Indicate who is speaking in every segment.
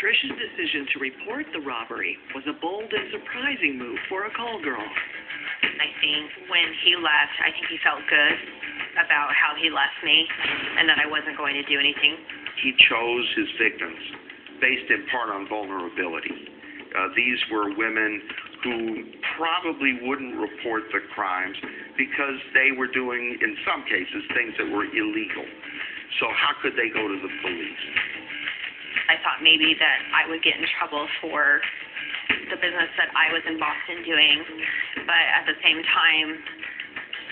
Speaker 1: Trisha's decision to report the robbery was a bold and surprising move for a call girl.
Speaker 2: I think when he left, I think he felt good about how he left me and that I wasn't going to do anything.
Speaker 3: He chose his victims based in part on vulnerability. These were women who probably wouldn't report the crimes because they were doing, in some cases, things that were illegal. So how could they go to the police?
Speaker 2: I thought maybe that I would get in trouble for the business that I was in Boston doing, but at the same time,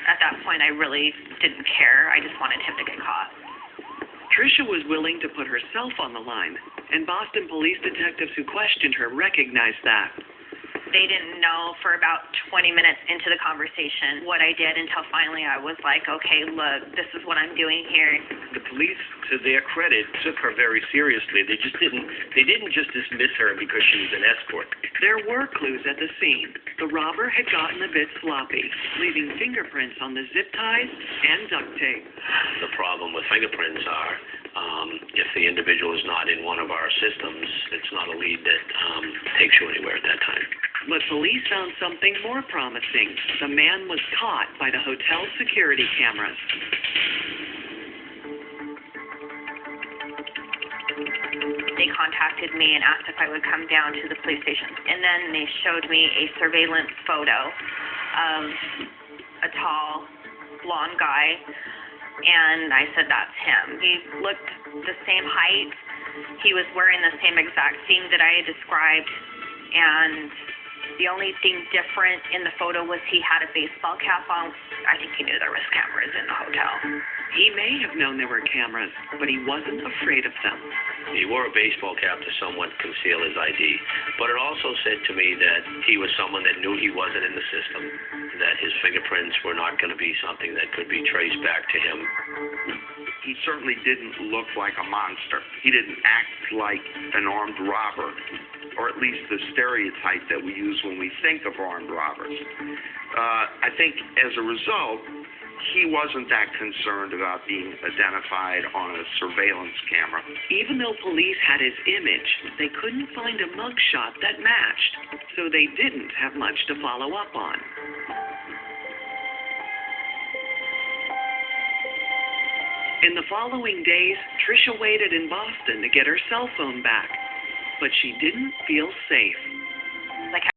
Speaker 2: at that point, I really didn't care. I just wanted him to get caught.
Speaker 1: Trisha was willing to put herself on the line, and Boston police detectives who questioned her recognized that.
Speaker 2: They didn't know for about 20 minutes into the conversation what I did until finally I was like, okay, look, this is what I'm doing here.
Speaker 4: The police, to their credit, took her very seriously. They didn't just dismiss her because she was an escort.
Speaker 1: There were clues at the scene. The robber had gotten a bit sloppy, leaving fingerprints on the zip ties and duct tape.
Speaker 5: The problem with fingerprints are, if the individual is not in one of our systems, it's not a lead that takes you anywhere at that time.
Speaker 1: But police found something more promising. The man was caught by the hotel security cameras.
Speaker 2: They contacted me and asked if I would come down to the police station. And then they showed me a surveillance photo of a tall, blonde guy. And I said, that's him. He looked the same height. He was wearing the same exact thing that I had described. And the only thing different in the photo was he had a baseball cap on. I think he knew there was cameras in the hotel.
Speaker 1: He may have known there were cameras, but he wasn't afraid of them.
Speaker 5: He wore a baseball cap to somewhat conceal his ID, but it also said to me that he was someone that knew he wasn't in the system, that his fingerprints were not going to be something that could be traced back to him.
Speaker 3: He certainly didn't look like a monster. He didn't act like an armed robber, or at least the stereotype that we use when we think of armed robbers. I think as a result, he wasn't that concerned about being identified on a surveillance camera.
Speaker 1: Even though police had his image, they couldn't find a mugshot that matched, so they didn't have much to follow up on. In the following days, Trisha waited in Boston to get her cell phone back, but she didn't feel safe.